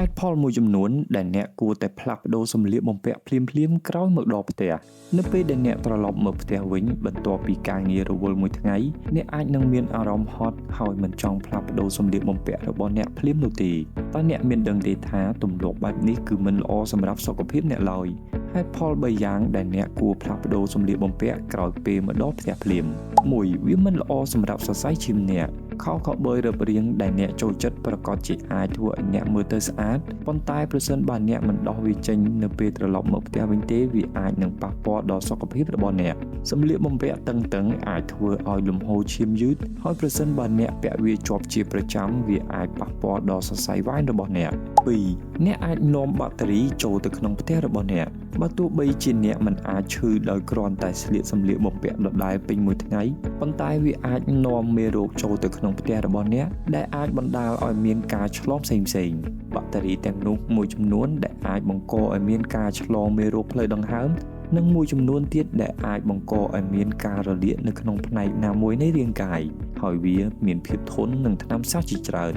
ตุผลមួយចំនួនដែលអ្នកគួរតែផ្លាស់ប្ដូរសម្លៀកបំពាក់ភ្លាមៗក្រោយមកដល់ផ្ទះនៅពេលដែលអ្នកត្រឡប់មកផ្ទះវិញបន្ទាប់ពីការងាររវល់មួយថ្ងៃអ្នកអាចនឹងមានអារម្មណ៍ហត់ហើយមិនចង់ផ្លាស់ប្ដូរសម្លៀកបំពាក់របស់អ្នកភ្លាមនោះទេតើអ្នកមានដឹងទេថាទម្លាប់បែបនេះគឺមិនល្អសម្រាប់សុខភាពអ្នកឡើយហេតុផល3យ៉ាងដែលអ្នកគួរផ្លាស់ប្ដូរសម្លៀកបំពាក់ក្រោយពេលមកដល់ផ្ទះភ្លាម1វាមិនល្អសម្រាប់សរសៃឈាមអ្នកខោខូវប៊យរឹបរៀងដែលអ្នកចូលចិត្តប្រកាសជាអាចធ្វើឲ្យអ្នកមើលទៅស្អាតប៉ុន្តែប្រសិនបើអ្នកមិនដោះវាចេញនៅពេលត្រឡប់មកផ្ទះវិញទេវាអាចនឹងប៉ះពាល់ដល់សុខភាពរបស់អ្នកសម្លៀកបំពាក់តឹងអាចធ្វើឲ្យលំហូរឈាមយឺតហើយប្រសិនបើអ្នកពាក់វាជាប់ជាប្រចាំវាអាចប៉ះពាល់ដល់សរសៃវ៉ាញរបស់អ្នក2អ្នកអាចនាំបាក់តេរីចូលទៅក្នុងផ្ទះរបស់អ្នកបើទោះបីជាអ្នកមិនអាចឈឺដោយគ្រាន់តែស្លៀកសម្លៀកបំពាក់ដដែលពេញមួយថ្ងៃប៉ុន្តែវាអាចនាំមេរោគចូលទៅក្នុងផ្ទះរបស់អ្នកដែលអាចបណ្ដាលឲ្យមានការឆ្លងផ្សេងៗបាក់តេរីទាំងនោះមួយចំនួនដែលអាចបង្កឲ្យមានការឆ្លងមេរោគផ្លូវដង្ហើមនិងមួយចំនួនទៀតដែលអាចបង្កឲ្យមានការរលាកនៅក្នុងផ្នែកណាមួយនៃរាងកាយហើយវាមានភាពធន់នឹងថ្នាំសះជាច្រើន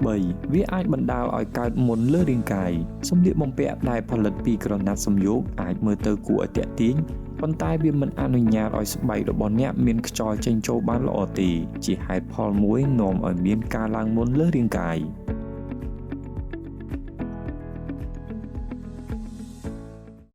3វាអាចបណ្ដាលឲ្យកើតមុនលើរាងកាយសម្លៀកបំពាក់ដែលផលិតពីក្រណាត់សំយោគអាចមើលទៅគួរឲ្យទាក់ទាញប៉ុន្តែវាមិនអនុញ្ញាតឲ្យស្បែករបស់អ្នកមានខ្យល់ចេញចូលបានល្អទេជាហេតុផលមួយនាំឲ្យមានការឡើងមុនលើរាងកាយ